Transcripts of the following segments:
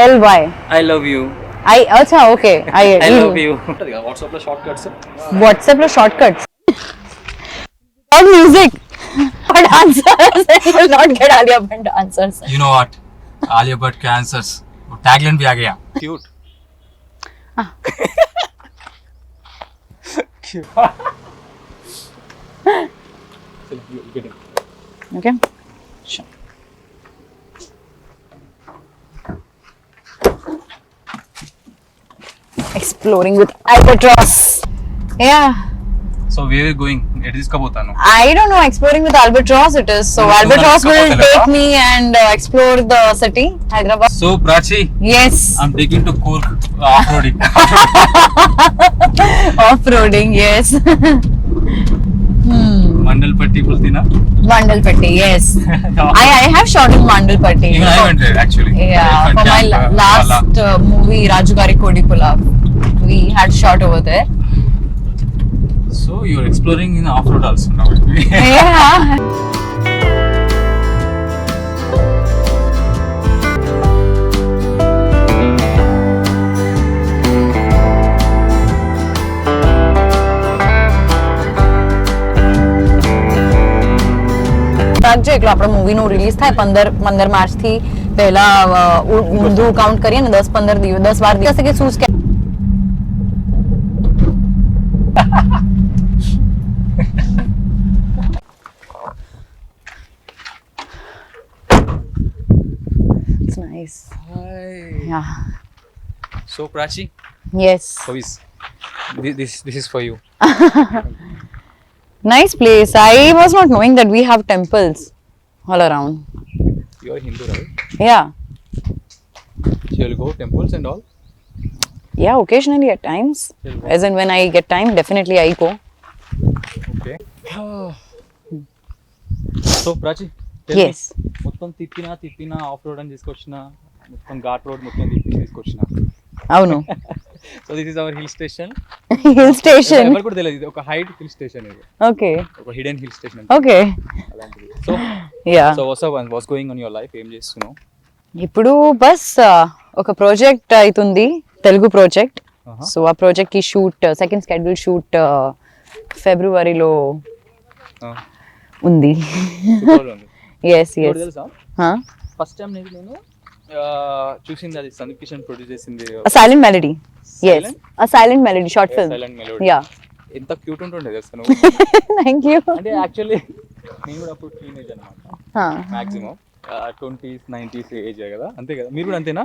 ILY. I love you. अच्छा okay. I love you. WhatsApp లో short cuts. WhatsApp లో shortcuts. Without music. What answers? You will not get Alia Bhatt answers. You know what? Alia Bhatt के answers. वो tagline भी आ गया. Cute. Okay. Sure. Exploring with albatross. Yeah. So where are you going? It is कब होता है? I don't know. Exploring with albatross it is. So No, albatross no, no, will no, no, take no. me and explore the city, Hyderabad. So Prachi, Yes. I'm taking to Kurk off-roading. Off-roading. Yes. Mandalpatti बोलती ना? Mandalpatti. Yes. I have shot in Mandalpatti. Even I went there actually. Yeah. Elephant For my camp, last movie, Rajugari Kodipula, we had shot over there. So you're exploring in off-road also now. Yeah. એકલો આપણો મૂવીનું release થાય 15 માર્ચથી પહેલા ઊંધું count કરીએ ને 10-15 દિવસ 10-12 દિવસ કે શું કે It's nice. Hi. Yeah. So Prachi, Yes. how is this is for you. Nice place. I was not knowing that we have temples all around. You are Hindu, right? Yeah. So you'll go temples and all. Yeah, occasionally at times. As in when I get time, definitely I go. Okay. So Prachi, tell Yes. me, మొత్తం తిప్పినా of road అని తీసుకొచ్చిన మొత్తం ghat road మొత్తం తీసుకొచ్చిన. అవును. So this is our hill station. Hill station. ఎవరు కూడా తెలియదు ఇది ఒక హైట్ హిల్ స్టేషన్ ఇది. Okay. ఒక హిడెన్ హిల్ స్టేషన్ Okay. అలాంటిది. So Yeah. So what's going on your life, ఏం చేస్తున్నావు? ఇప్పుడు బస్ ఒక ప్రాజెక్ట్ అవుతుంది, తెలుగు ప్రాజెక్ట్. సో ఆ ప్రాజెక్ట్ కి షూట్ సెకండ్ స్కెడ్యూల్ షూట్ ఫిబ్రవరిలో ఉంది. Yes yes. తెలుసా ఫస్ట్ టైం నేను చూసింది అది సందీప్ కిషన్ ప్రొడ్యూస్ చేసింది సైలెంట్ మెలడీ. ఎస్ అ silent melody short film. Silent melody. Yeah. ఎంత క్యూట్ ఉంటుండే తెలుసా నువ్వు? Thank you. అంటే యాక్చువల్లీ నేను కూడా అప్పుడు టీనేజ్ అనమాట, మాక్సిమం 20s 90s ఏజ్ కదా, అంతే కదా? మీరు కూడా అంతేనా?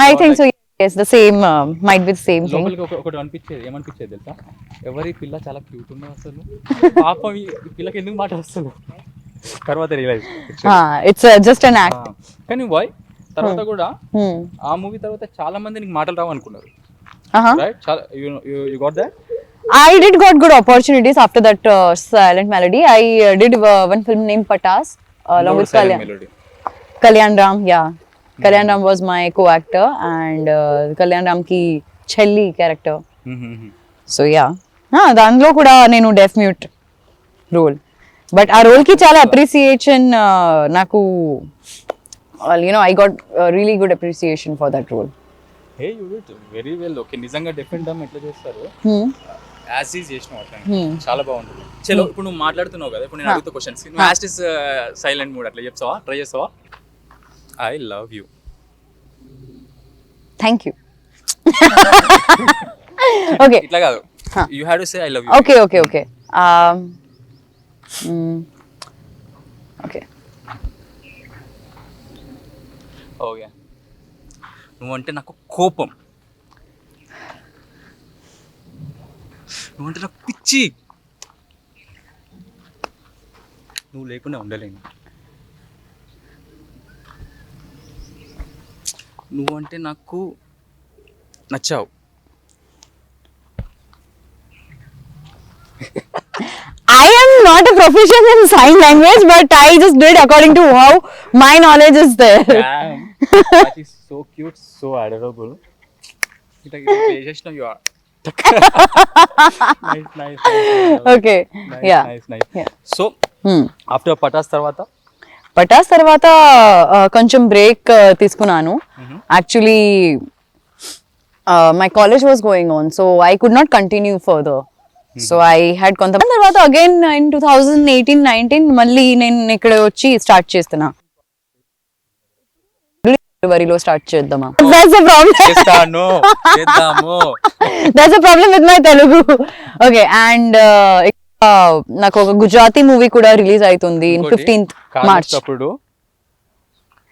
I think so. yes the same might be the same thing. లోపలికి ఒకటి అనిపించేది, ఏమనిపించేది తెలుసా? ఎవరి పిల్ల చాలా క్యూట్ ఉన్నది అసలు, పాపం ఈ పిల్లకి ఎందుకు మాట వస్తుంది తర్వాత realize. it's just an act. కానీ బాయ్ తర్వాత కూడా ఆ మూవీ తర్వాత చాలా మంది నీకు మాటలు రావు అనుకున్నారు, రైట్? చాలా you got that. I did got good opportunities after that silent melody. I did one film named Patas along with Kalyan Ram. Yeah, Kalyan Ram was my co-actor and Kalyan Ram ki chelli character. So yeah, దానిలో కూడా నేను డెఫ్ mute role, but ఆ role కి చాలా appreciation నాకు, you know, I got really good appreciation for that role. Hey, you did very well. Okay, నిజంగా different డమ్ ఎట్లా చేస్తారు యాజ్ ఈజ్ చేసినావు అట్లా, చాలా బాగుంటుంది. చలో ఇప్పుడు నువ్వు మాట్లాడుతున్నావు కదా, ఇప్పుడు నేను అడుగుతా క్వశ్చన్స్, నువ్వు యాజ్ ఇస్ సైలెంట్ మూడ్ అట్లా చెప్తావా, ట్రై చేస్తావా? I love you. Thank you. Okay, ఇట్లా కాదు, you have to say I love you. Okay okay okay okay okay. నువ్వంటే నాకు కోపం, నువ్వంటే నాకు పిచ్చి, నువ్వు లేకుండా ఉండలేను, నువ్వంటే నాకు నచ్చావు. I am not a proficient in sign language, but I just did according to how my knowledge is there. Damn, that is so cute, so adorable. It's just you are. Nice. Okay. Nice, Yeah. Nice. Yeah. So, after Patas tarvata? Pataas తర్వాత కొంచెం break తీసుకున్నాను. Actually my college was going on, so I could not continue further. So I had కొంతమంది తర్వాత again in 2018-19 మళ్ళీ నేను ఇక్కడ వచ్చి start చేస్తున్నా. ఫిబ్రవరిలో స్టార్ట్ చేద్దామా? That's the problem. చేస్తాను, చేద్దాము. That's the problem with my Telugu. Okay, and నాకు ఒక గుజరాతీ మూవీ కూడా రిలీజ్ అవుతుంది 15th March. అప్పుడు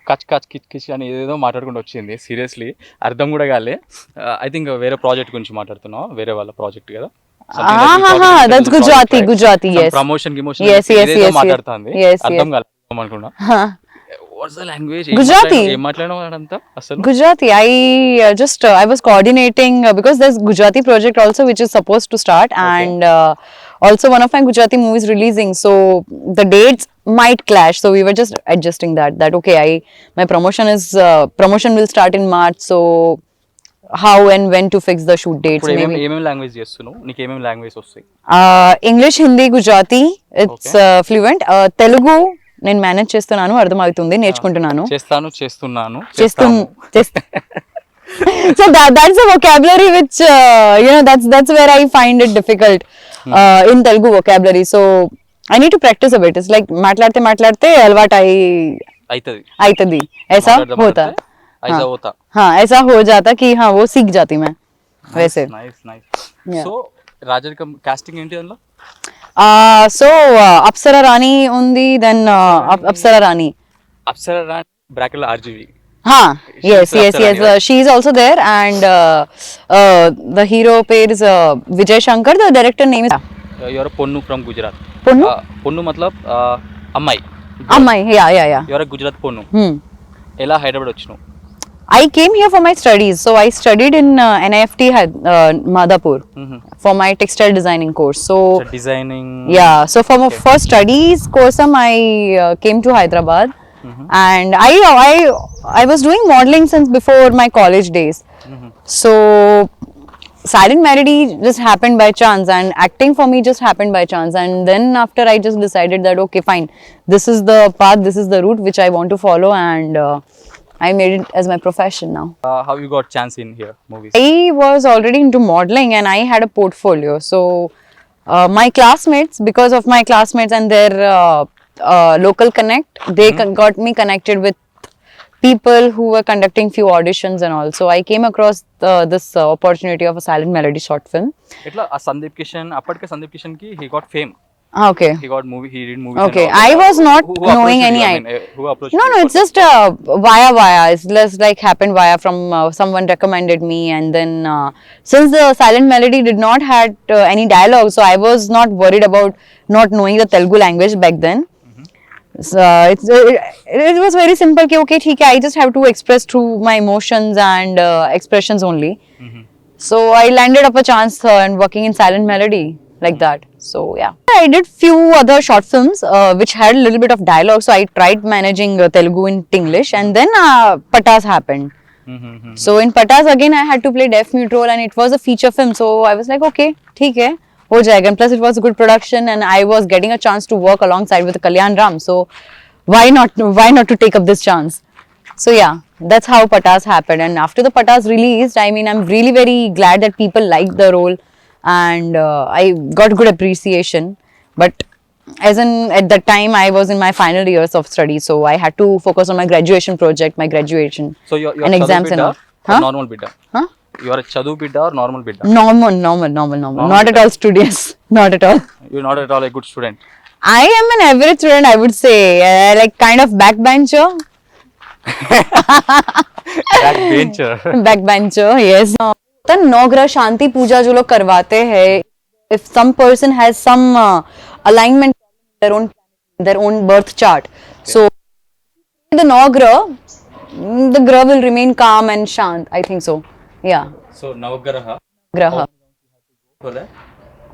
కచ్ కచ్ కిచ్ కిచ్ అని ఏదేదో మాట్లాడుకుంటూ వచ్చింది. సీరియస్లీ అర్థం కూడా కాలే. ఐ థింక్ వేరే ప్రాజెక్ట్ గురించి మాట్లాడుతున్నావు, వేరే వాళ్ళ ప్రాజెక్ట్ కదా. That's Gujarati, yes. ప్రమోషన్ గిమోషన్ Yes. మాట్లాడుతుంది, Yes. అర్థం కాలేదు అనుకున్నా. What's the language? Gujarati. ఏం మాట్లాడడం అదంతా అసలు? Gujarati. I was coordinating because there's Gujarati project also which is supposed to start, and also one of my Gujarati movies releasing, so the dates might clash. So we were just adjusting that okay, my promotion will start in March, so how and when to fix the shoot dates. ఇప్పుడు Maybe ఏమేమి language చేస్తున్నావు? నీకు ఏమేమి language వస్తాయి? English, Hindi, Gujarati. It's fluent. Telugu నేను manage చేస్తున్నాను, అర్థమవుతుంది, నేర్చుకుంటున్నాను. చేస్తున్నాను. So that's a vocabulary which that's where I find it difficult in Telugu vocabulary. So I need to practice a bit. It's like మాట్లాడితే అలవాటు అవుతుంది. ऐसा होता. हाँ, ऐसा हो जाता कि हाँ वो सीख जाती मैं वैसे. నైస్. సో రాజరికం కాస్టింగ్ ఏంటి అందులో? So అప్సరా రాణి ఉంది, దెన్ అప్సరా రాణి బ్రాకెట్ లో RGV. Yes. She is also there, and the hero is Vijay Shankar. The director name is ఎవరో పొన్ను ఫ్రమ్ గుజరాత్. పొన్ను మతలబ్ అమ్మాయి. Yeah. ఎవరో గుజరాత్ పొన్ను. ఎలా హైదరాబాద్ వచ్చినావు? I came here for my studies. So I studied in NIFT Madhapur for my textile designing course. So designing. Yeah. So for studies course, I came to Hyderabad, and I was doing modeling since before my college days. So Silent Melody just happened by chance, and acting for me just happened by chance. And then after I just decided that okay, fine, this is the path, this is the route which I want to follow, and I made it as my profession now. How you got chance in here movies? I was already into modeling, and I had a portfolio. So my classmates, because of my classmates and their local connect, they got me connected with people who were conducting few auditions and all. So I came across this opportunity of a Silent Melody short film. ఎట్లా ఆ సందీప్ కిషన్, అప్పటికే సందీప్ కిషన్ కి he got fame. Okay. He got movie. He did movies. Okay, and all. I was not Who knowing approached any you? I idea. mean, who approached No, you? it's just via. It's just like happened via from someone recommended me, and then since the Silent Melody did not had any dialogue, so I was not worried about not knowing the Telugu language back then. So it was very simple. Ki, okay, theek hai, I just have to express through my emotions and expressions only. So I landed up a chance and working in Silent Melody like that. So yeah, I did few other short films which had a little bit of dialogue. So I tried managing Telugu in English, and then Patas happened. So in Patas again I had to play deaf mute role, and it was a feature film. So I was like, okay, theek hai, ho jayega. And plus it was a good production, and I was getting a chance to work alongside with Kalyan Ram. So why not to take up this chance? So yeah, that's how Patas happened. And after the Patas released, I mean, I'm really very glad that people liked the role, and I got good appreciation. But as in at that time I was in my final years of study, so I had to focus on my graduation project, my graduation. So you're and exams and all. Huh? Normal bidda. Huh? You are a chadu bidda or normal bidda? Normal. Not at all studious. Not at all. You're not at all a good student. I am an average student, I would say. Like kind of backbencher. Backbencher. Backbencher, yes. तो नवग्रह शांति पूजा जो लोग करवाते हैं, if some person has some alignment their own birth chart, so the navgrah, the grah will remain calm and shant. I think so. Yeah. So Navagraha. Graha. What is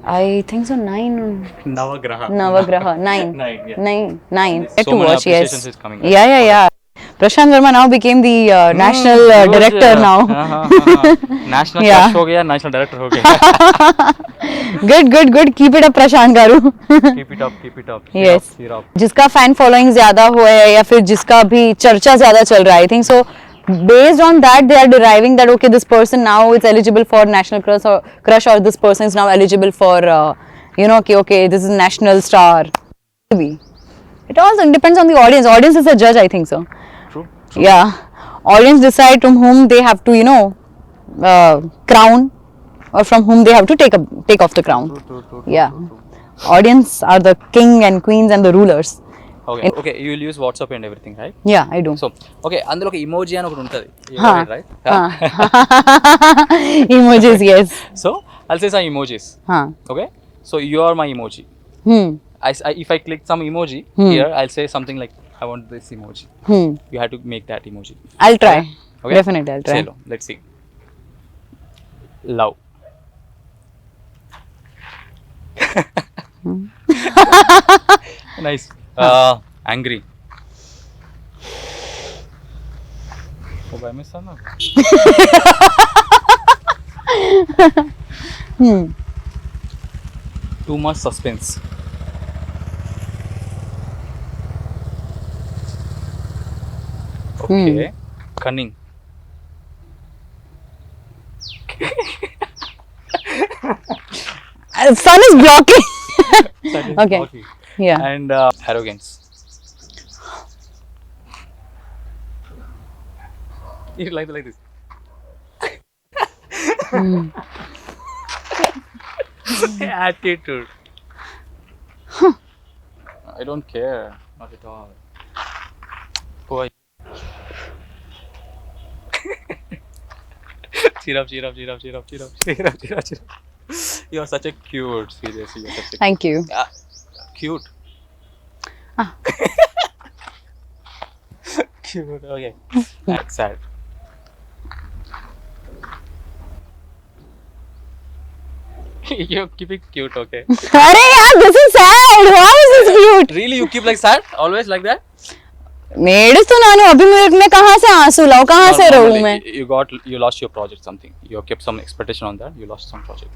I think so 9. Navagraha. Navagraha 9. 9. Yeah. 9. So To many watch, yes. appreciations is coming. Yeah. Prashant Verma now became the national director now. National Yeah. crush हो गया, national director हो गया. Good. Keep it up, Prashant Garu. Keep it up. Yes. Cheer up. जिसका fan following ज्यादा हुआ है या फिर जिसका भी चर्चा ज्यादा चल रहा है, I think so based on that they are deriving that okay, this person now is eligible for national crush or this person is now eligible for okay, this is national star. Maybe it also depends on the audience is the judge, I think so. True. Yeah, audience decide from whom they have to crown or from whom they have to take off the crown. True. Yeah, audience are the king and queens and the rulers. Okay, you will use WhatsApp and everything, right? Yeah, I do. So, okay, అందులో ఒక emoji అని ఒకటి ఉంటుంది. Right? Emojis, yes. So, I'll say some emojis. Okay? So, you are my emoji. If I click some emoji here, I'll say something like, I want this emoji. You have to make that emoji. I'll try. Okay? Definitely, I'll try. Chalo, let's see. Love. Nice. Angry. Oh, I missed that. Too much suspense. Okay. Cunning. Sun is blocking. That is Okay. okay. Yeah. And arrogance. You like this. Attitude. I don't care. Not at all. Who are you? Cheer up. You are such a cute. Seriously, you are such a Thank you. cute. Cute. Okay. That's sad. You keep it cute, okay? अरे यार, this is sad. How is this cute? Really, you keep like sad? Always like that? నేడుస్తున్నాను అభి, मैं कहाँ से आंसू लाऊं, कहाँ से रहूं मैं? You lost your project something. You have kept some expectation on that. You lost some project.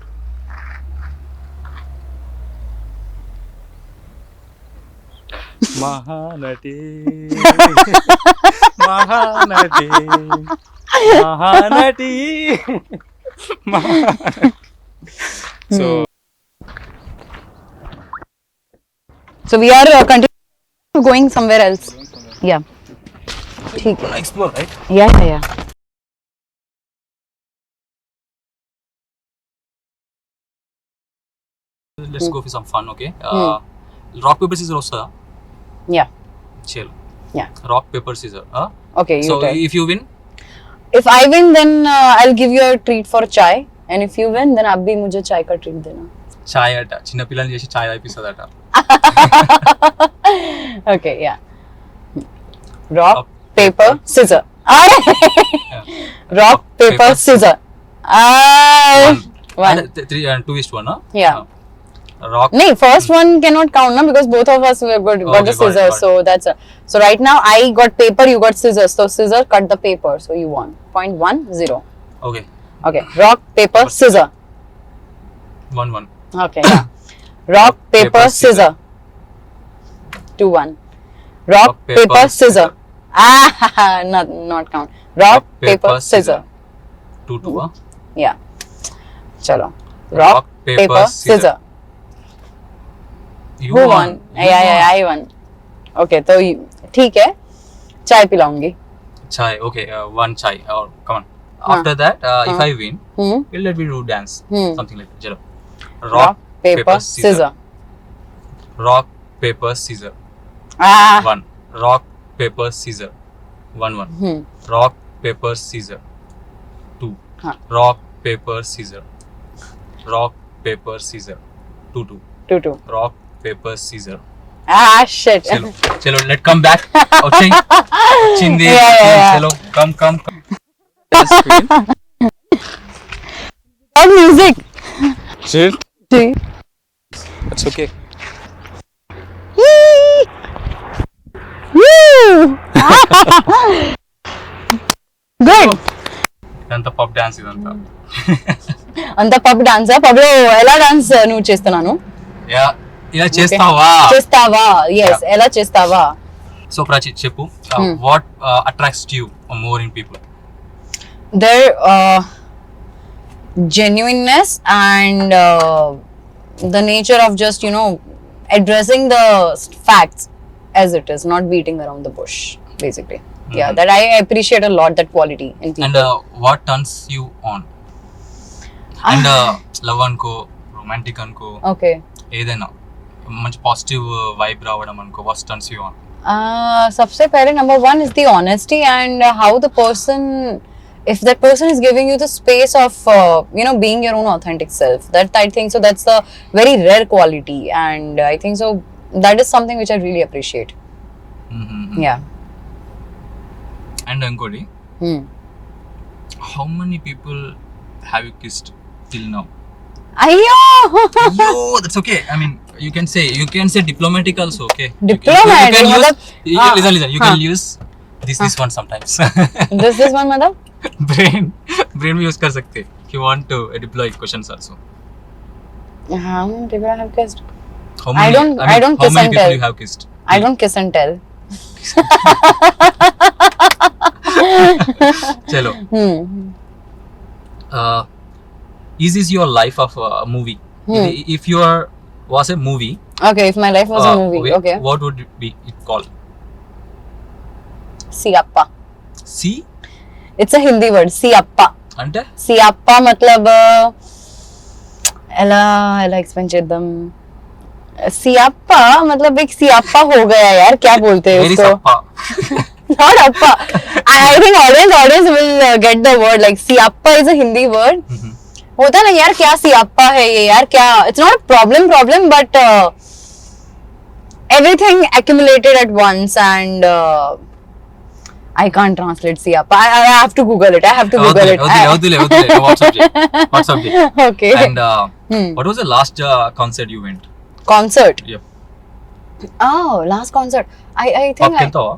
Mahanati. So we are continuing going somewhere else. Yeah. ठीक है. Explore, right? Yeah. Let's go for some fun, okay? Rock, paper, scissors వస్తుందా? Yeah. Chalo. Yeah. Rock, paper, scissors. Okay. You So try. if you win, If I win, then I'll give you a treat for chai. And if you win, then आप भी मुझे चाय का treat देना. చాయ్ అట చిన్న పిల్లల్ని చేసి చాయ్ అయిపిస్తుందట. Okay, yeah. Rock, paper, scissor. Rock, paper, scissor. One. 2:1, huh? Yeah. Rock. No, first one cannot count, na, because both of us got Okay, the got it, scissors. got it. So that's so right now I got paper, you got scissors. So scissor cut the paper, so you won. 0.10. Okay. Okay. Rock, paper, scissor. 1-1. Okay, yeah. Rock, paper, scissor. 2-1. Rock, paper, scissor. Not count. Rock, paper, scissor. 2-2, huh? Yeah. Chalo. Rock, paper, scissor. You Who won. won? You Yeah, I won. Okay, तो ठीक है, चाय पिलाऊंगी. Chai, okay, one chai. Or come on. After that, if I win, you'll let me do dance. Something like that. Chalo. Rock, paper, scissor. Rock, paper, scissor. 1. Rock, paper, scissor. 1-1. Rock, paper, scissor. 2. Rock, paper, scissor. Rock, paper, scissor. 2-2. 2-2. Rock, paper, scissor. Shit. Chalo, let's come back. Okay. Chindi. Yeah. Chalo, come. What music? Shit. See? That's okay. Woo! ఇదంతా pub dance ఇదంతా. అంత pub డాన్సా? Pub లో ఎలా dance నువ్వు చేస్తున్నాను? ఇలా చేస్తావా? Yes, ఎలా చేస్తావా? సో ప్రాచి చెప్పు, what attracts you more in people? Their genuineness and the nature of just, you know, addressing the facts as it is, not beating around the bush, basically. Yeah, that I appreciate a lot, that quality in people. And what turns you on? And love అనుకో, romantic అనుకో, Okay. ఏదైనా మంచి positive vibe రావడం అనుకో, what turns you on? सबसे पहले number one is the honesty and how the person, if that person is giving you the space of you know, being your own authentic self, that I think so that's a very rare quality, and I think so that is something which I really appreciate. Yeah. And ఇంకోటి, how many people have you kissed till now? Ayyo. Yo, that's okay. I mean, you can say diplomatic also, okay? Diplomatic, You can use, matlab, listen, you can use this one sometimes. this one madam. brain भी use कर सकते. If you want to deploy questions also. How many people I have kissed? How many, I don't how kiss many and people tell. you have kissed? I don't kiss and tell. Chalo. Is this your life of a movie? If you was a movie, Okay, if my life was a movie, okay. what would it be called? Siappa. See? It's a Hindi word, Siappa. అంటే Siappa मतलब ఎలా explain చేద్దాం? Siappa मतलब एक सियाप्पा हो गया यार, क्या बोलते हैं very उसको? sappa. Not appa. I think audience will get the word, like Siappa is a Hindi word. होता ना यार, क्या सियाप्पा है ये यार, क्या? It's not a problem but everything accumulated at once and I can't translate siappa. I have to Google it. వద్దులే. What subject? Okay. And what was the last concert you went? Concert. Yep. Oh, last concert. I think Pop వెళ్తావా?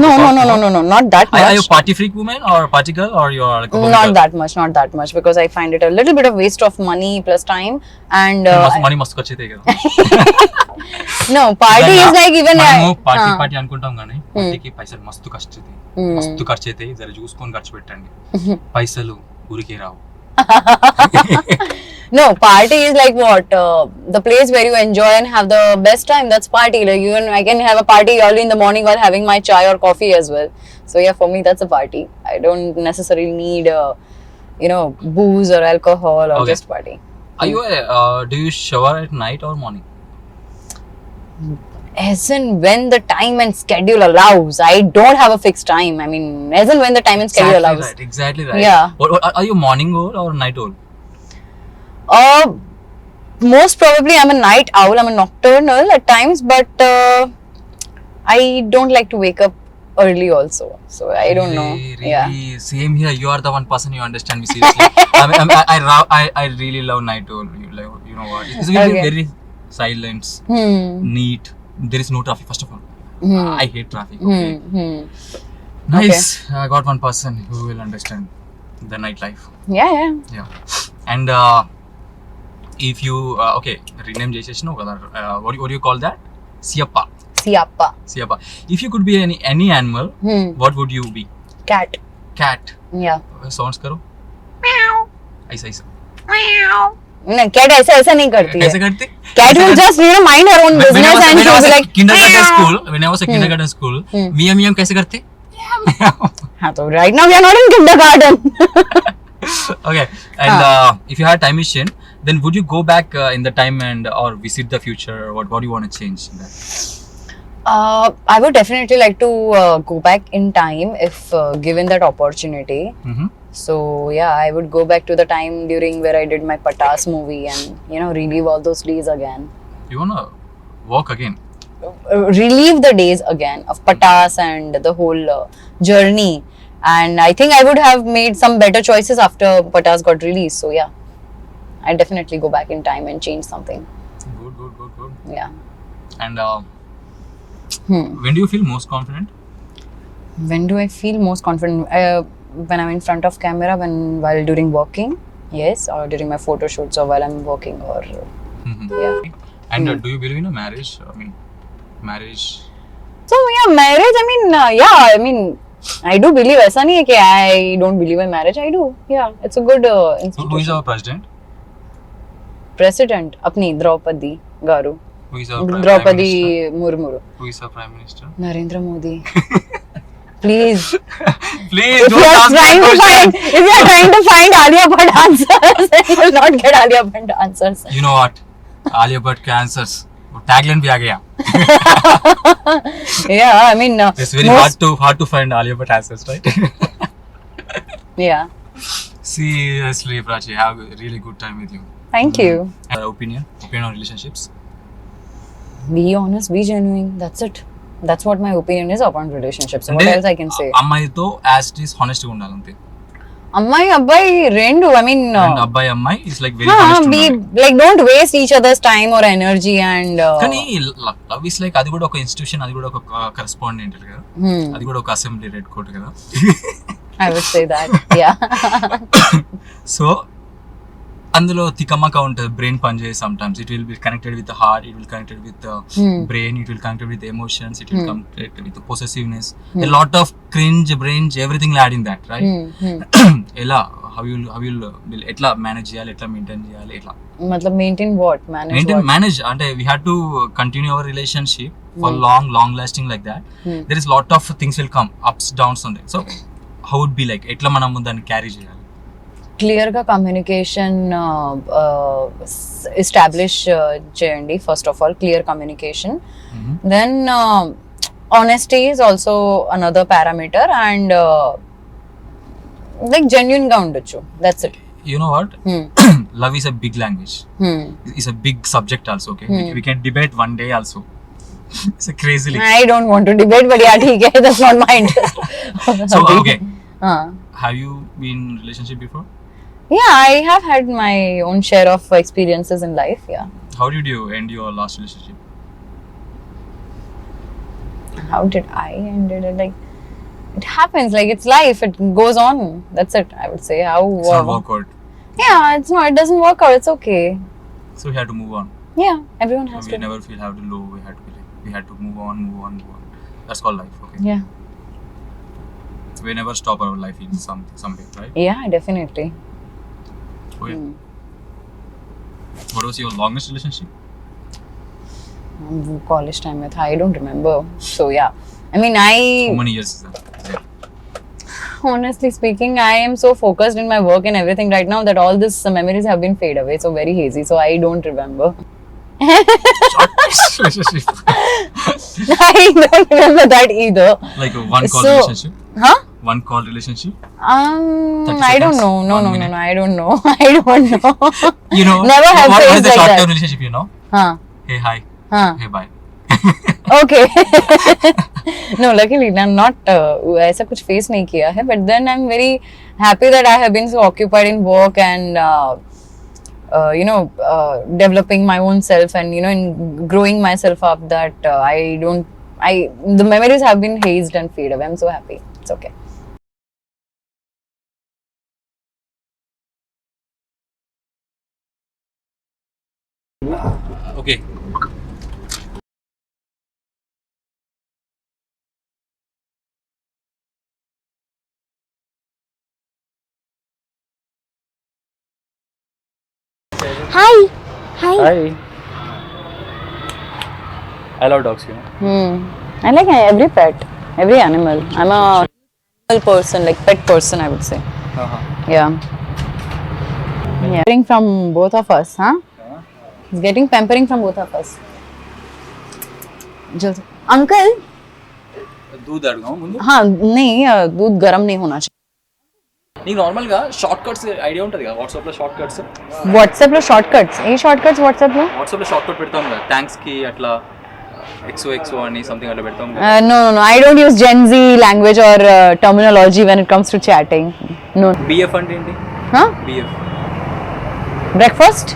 no, not that much. Are you a party freak woman or party girl or you are like a home Not girl? that much because I find it a little bit of waste of money plus time and money మస్తు ఖర్చు అవుతాయి కదా. no, party is like even party అనుకుంటాం కానీ పార్టీకి పైసలు మస్తు ఖర్చు అవుతాయి. జర చూసుకొని ఖర్చు పెట్టండి, పైసలు ఊరికే రావు. No, party is like what? The place where you enjoy and have the best time. That's party. Like even I can have a party early in the morning while having my chai or coffee as well. So yeah, for me that's a party. I don't necessarily need you know, booze or alcohol or Okay. just party. Are you do you shower at night or morning? As in when the time and schedule allows. I don't have a fixed time. I mean, as in when the time and schedule allows. Exactly right. Yeah. What, are you morning owl or night owl? Most probably I'm a night owl. I'm a nocturnal at times, but I don't like to wake up early also. So I don't know. Really, Yeah. Same here. You are the one person you understand me seriously. I really love night owl. You know what? It's very, Okay. very silent, neat. There is no traffic. First of all, I hate traffic. Okay. Nice. I got one person who will understand the nightlife. Yeah. And if you okay, rename చేసేసినావు కదా. What do you call that? Siappa. Siappa. If you could be any animal, what would you be? Cat. Yeah. Sounds करो. ऐसा No, cat ऐसा नहीं करती है. कैसे करती? Cat will just, you know, mind her own business and she will be like. When I was a kindergarten school, मियाँ कैसे करते? हाँ तो right now we are not in kindergarten. Okay, and if you had time machine, then would you go back in the time and or visit the future? What do you want to change in that? I would definitely like to go back in time if given that opportunity. So yeah, I would go back to the time during where I did my Patas movie and, you know, relive all those days again. You wanna walk again? Relive the days again of Patas and the whole journey. And I think I would have made some better choices after Patas got released. So yeah, I definitely go back in time and change something. Good. Yeah. And when do you feel most confident? When do I feel most confident? when I'm in front of camera, while during walking, yes, or during my photo shoots, or while I'm walking, or yeah. And do you believe in a marriage? I mean, marriage. So yeah, marriage. I mean, yeah. I mean, I do believe. ऐसा नहीं है कि I don't believe in marriage. I do. Yeah, it's a good So who is institution. our president? President अपनी द्रौपदी गारू, Who is our prime Draupadi minister? Murmu, Who is our prime minister? Narendra Modi. Please. Please If don't you are ask trying that to question. find, if you are trying to find Alia Bhatt answers, then you will not get Alia Bhatt answers. You know what? Alia Bhatt के answers. Tagline भी आ गया. Yeah, I mean, It's very hard to find Alia Bhatt answers, right? Yeah. Seriously, Prachi, have a really good time with you. Thank you. Opinion on relationships. Be honest, be genuine. That's it. That's what my opinion is upon relationships. So what else I can say? అమ్మాయితో as it is honest గా ఉండాలి అంతే. అమ్మాయి అబ్బాయి రెండు. I mean, and అబ్బాయి అమ్మాయి is like very honest. be like, don't waste each other's time or energy and. కానీ లవ్ ఇస్ లైక్ అది కూడా ఒక ఇన్స్టిట్యూషన్, అది కూడా ఒక కరెస్పాండెంట్ కదా, అది కూడా ఒక అసెంబ్లీ రెడ్ కోట్ కదా. I would say that. Yeah. So అందులో తికమక ఉంటుంది, బ్రెయిన్ పనిచేయ sometimes. It will be connected with heart, it will connected with brain, it will connected with emotions, it will connected with possessiveness, a lot of cringe brains, everything add in that, right? ఎలా how will ఎట్లా manage చేయాలి, ఎట్లా maintain చేయాలి, ఎట్లా मतलब maintain what? Manage what? Manage అంటే we had to continue our relationship for long lasting like that. There is lot of things will come, ups downs ఉంది. So how would be like, ఎట్లా మనం దాన్ని carry చేయాలి? Clear గా communication establish చేయండి. First of all clear communication, then honesty is also another parameter, and like genuine గా ఉండొచ్చు. That's it. You know what? Love is a big language. It's a big subject also, okay? We can debate one day also. It's a crazy. I don't want to debate, but yeah, ठीक है, that's not my interest. So, okay. हाँ. Have you been in relationship before? Yeah, I have had my own share of experiences in life, yeah. How did you end your last relationship? How did I end it? Like, it happens, like it's life, it goes on. That's it, I would say. How It's not work out. Yeah, it's not, it doesn't work out, it's okay. So we had to move on. Yeah, everyone has We to. never feel have to low. We had to move on. That's called life, okay? Yeah. We never stop our life in some way, right? Yeah, definitely. Oh, yeah. What was your longest relationship? College time with her, I don't remember. So yeah, I mean, How many years is that? Yeah. honestly speaking, I am so focused in my work and everything right now that all these memories have been fade away, so very hazy, so I don't remember. Shortest relationship. I don't remember that either. Like a one call So- relationship? Huh? One call relationship? 30 I don't seconds? know. No, 1 no, no, minute? no, I don't know. I don't know. You know, Never have what is phase the like short that. term relationship, you know? Huh? Hey, hi. Huh? Hey, bye. Okay. No, luckily I'm not ऐसा कुछ face नहीं किया है, but then I'm very happy that I have been so occupied in work and developing my own self and in growing myself up that the memories have been hazed and fade away. I'm so happy. It's okay. Okay. Hi. Hi. Hi. I love dogs, you know. I like every pet, every animal. I'm a animal person, like pet person, I would say. Yeah. Pampering from both of us, huh? He's getting pampering from both of us. Just, uncle, दूध అడుగుదాం ముందు. हाँ नहीं दूध गर्म नहीं होना चाहिए. నీకు నార్మల్ గా షార్ట్ కట్స్ ఐడియా ఉంటుంది కదా వాట్సాప్ లో షార్ట్ కట్స్. వాట్సాప్ లో షార్ట్ కట్స్, ఏ షార్ట్ కట్స్ వాట్సాప్ లో? వాట్సాప్ లో షార్ట్ కట్ పెడతాం కదా ట్యాంక్స్ కి అట్లా XO అని సంథింగ్ అట్లా పెడతాం కదా. No, I don't use Gen Z language or terminology when it comes to chatting. No. BF అంటే ఏంటి? Huh? BF Breakfast?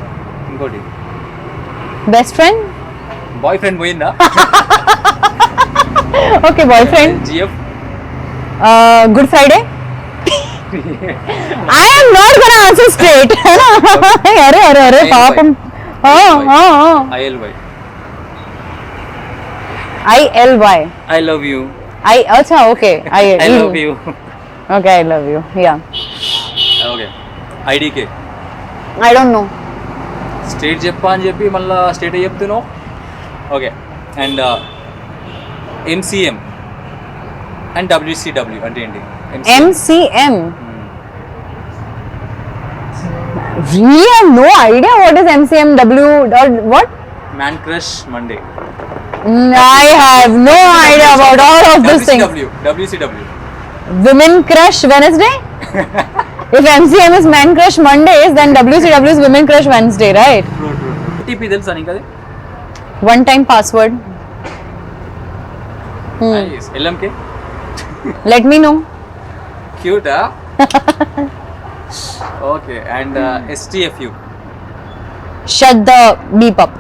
ఇంకోటి Best friend? బాయ్ ఫ్రెండ్ పోయిందా? Okay, boyfriend. GF Good Friday? I am not gonna answer straight. अरे पापम. ILY. ILY. I love you. अच्छा okay. I love you. Okay, I love you. Yeah. Okay. IDK. I don't know. State చెప్పా అని చెప్పి మళ్ళీ state చెప్తున్నావు. Okay. And MCM and WCW అంటే ఏంటి? MCM. Really, I have no idea what is MCMW or what? Man crush Monday. I have no idea about all of these things. WCW. Women Crush Wednesday? If MCM is Men Crush Mondays, then WCW is Women Crush Wednesday, right? OTP తెలుసా నీకు అది? One time password. Nice. LMK. Let me know. Cute, huh? Okay. And STFU. Shut the beep up.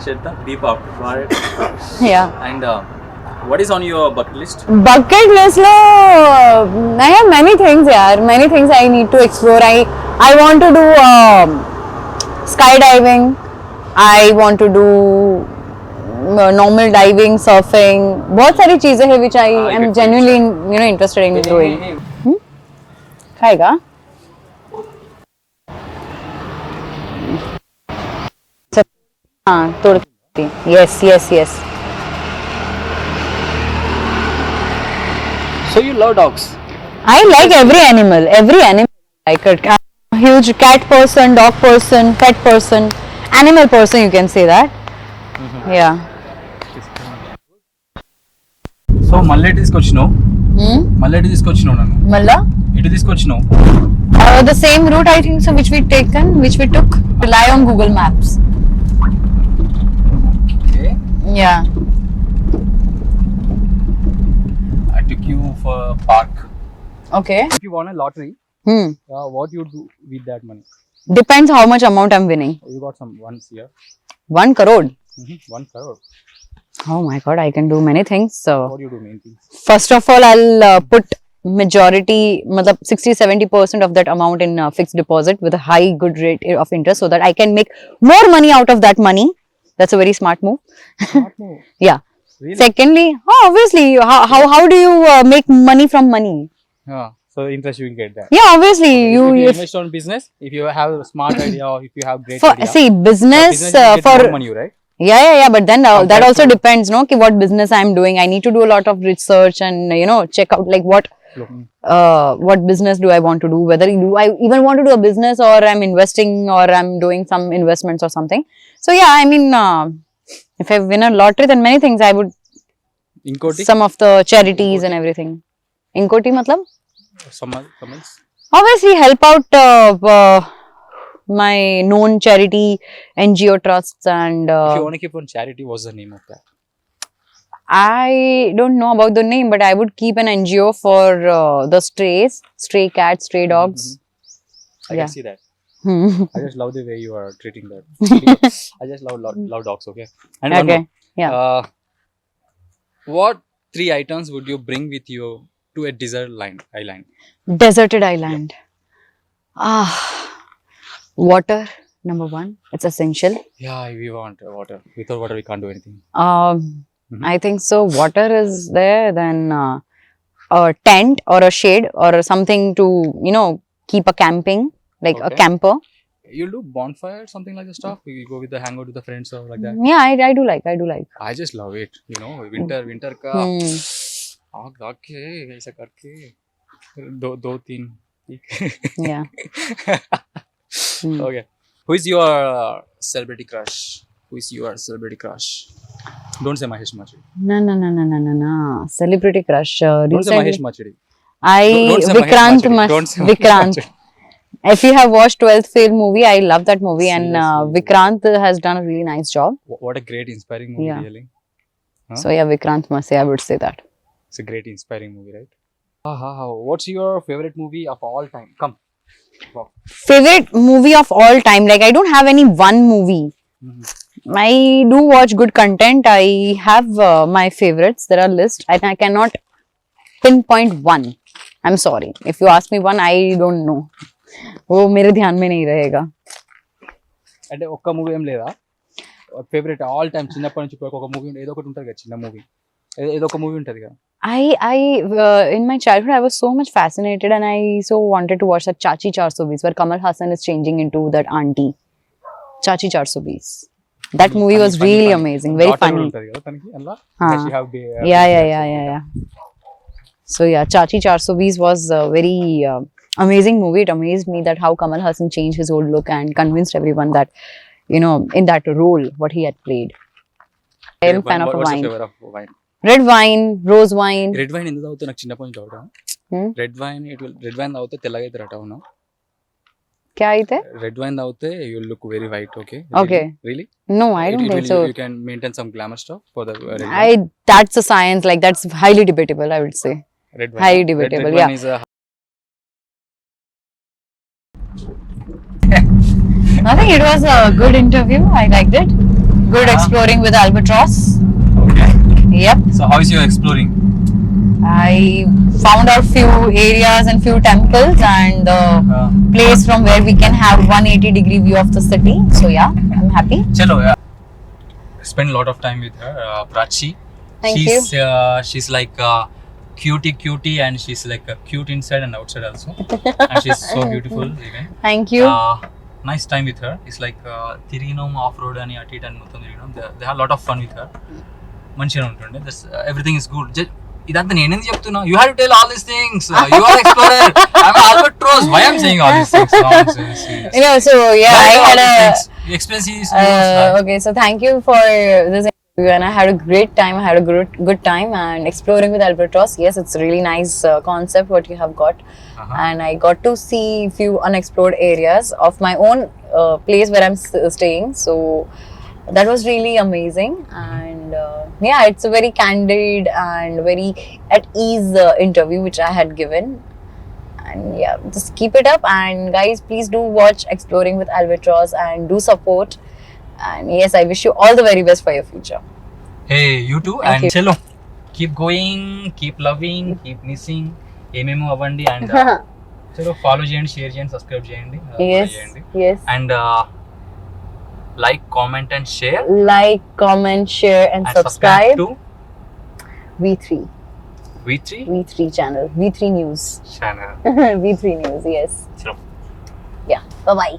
Shut the beep up. Got it. Yeah. And what is on your bucket list? Bucket list lo, I have many things, yaar. Many things I need to explore. I want to do skydiving. I want to do normal diving, surfing. बहुत सारी चीजें हैं which I am genuinely interested in doing. खाएगा? हाँ तोड़ती. Yes. So you love dogs? I like every animal. Like a huge cat person, dog person, pet person, animal person. You can say that. Yeah. So మళ్ళీ ఎటు తీసుకొచ్చినావు? నన్ను Malla? ఎటు తీసుకొచ్చినావు? The same route I think so, which we took. Rely on Google Maps. Okay. Yeah. I took you for a park. Okay. If you won a lottery, what you do with that money? Depends how much amount I'm winning. You got some once here. 1 crore. 1 crore. Oh my god, I can do many things. So What do you do main things? first of all, I'll put majority, matlab 60-70% of that amount in fixed deposit with a high good rate of interest, so that I can make more money out of that money. That's a very smart move. Yeah. Really? Secondly, obviously, how do you make money from money? So interest you will get that. Yeah, obviously, If you if invest on business, if you have a smart idea or if you have great for idea, see business, business you get for more money, right? yeah, but then that Compared also to- depends, no, ki what business I'm doing. I need to do a lot of research and check out like what business do I want to do, whether do I even want to do a business or I'm investing or I'm doing some investments or something. So yeah, I mean if I win a lottery, then many things I would, Inkoti? some of the charities and everything. Inkoti matlab Some else? obviously help out my known charity NGO trusts and If you want to keep on charity, what's the name of that? I don't know about the name, but I would keep an NGO for the stray cats, stray dogs. I Yeah. can see that. Hmm. I just love the way you are treating that. I just love dogs, okay? And one Okay. more. Yeah. What 3 items would you bring with you to a desert island? Deserted island. Water, number 1. It's essential. Yeah, we want water. Without water, we can't do anything. I think so. Water is there, then a tent or a shade or something to, keep a camping, like a Okay. camper. You'll do bonfire, something like that stuff? You go with the hangout with the friends or like that? Yeah, I do like. I just love it. Winter ka. Hmm. आग लाग के ऐसा करके दो तीन Yeah. Okay. Who is your celebrity crush? Don't say Mahesh Machidi. No. Celebrity crush. Don't say Recently, Mahesh Machidi. Don't say Vikrant. Mahesh Machidi. Don't say Mahesh Vikrant. Machidi. If you have watched 12th Fail movie, I love that movie, and Seriously. Vikrant has done a really nice job. What a great inspiring movie, Yeah. really. Huh? So yeah, Vikrant Massey, I would say that. It's a great inspiring movie, right? What's your favorite movie of all time? Come. Wow. Favorite movie of all time? Like, I don't have any one movie. I do watch good content. I have my favorites. There are lists, and I cannot pinpoint one. I'm sorry. If you ask me one, I don't know. वो मेरे ध्यान में नहीं रहेगा. అంటే ఒక్క movie ఏం లేదా ఫేవరెట్ ఆల్ టైమ్ చిన్నప్పటి నుంచి ఒక మూవీ ఏదో ఒకటి ఉంటుంది కదా చిన్న మూవీ ఏదో ఒక మూవీ ఉంటుంది కదా In my childhood, I was so much fascinated and I so wanted to watch that Chachi 420, where Kamal Hassan is changing into that auntie. Chachi 420. That movie was really amazing, very funny. ఉంటుంది కదా తనకి అలా Huh. she have be Yeah. So yeah, Chachi 420 was a very amazing movie. It amazed me that how Kamal Hassan changed his whole look and convinced everyone that, you know, in that role, what he had played. I am a fan of wine. Red wine, rose wine. Red wine ఎందుకు తాగుతావు నాకు చిన్నప్పటి నుంచి doubt red wine తాగితే తెల్లగా అవుతారట అవును क्या అయితే? రెడ్ వైన్ తాగితే you look very white okay Okay. Really No, I don't think so. you can maintain some glamour stuff for the red wine. That's a science, like that's highly debatable, I would say. Red wine. highly debatable, red yeah. wine is a I think it was a good interview. I liked it. Good exploring with Albatross. Okay. Yep. So how is your exploring? I found out few areas and few temples and the place from where we can have 180-degree view of the city. So yeah, I'm happy. Chalo, spend a lot of time with her, Prachi. Thank She's like cutie and she's like cute inside and outside also. And she's so beautiful even. Thank you. Nice time with her. It's like Tirignom off-road and Atit and Muttam Tirignom. They have a lot of fun with her. Manchiga untunde. Everything is good. ఇదంతా నేనేం చెప్తున్నా you have to tell all these things you are explorer I am albatross why I am saying all these things nonsense You know, so yeah, I had a expenses okay, so thank you for this interview and I had a great time. I had a good time and exploring with Albatross. Yes, it's a really nice concept what you have got. And I got to see few unexplored areas of my own place where I'm staying. So that was really amazing and yeah, it's a very candid and very at ease interview which I had given. And yeah, just keep it up and guys, please do watch Exploring with Albatross and do support. And yes, I wish you all the very best for your future. hey you too Thank and you. chalo keep going keep loving keep missing ఏమేమో అవ్వండి and చలో follow చేయండి share చేయండి subscribe చేయండి Yes. And like comment and share Like, comment, share and subscribe to V3 V3 channel, V3 News. channel V3 News, yes. chalo Yeah. Bye bye.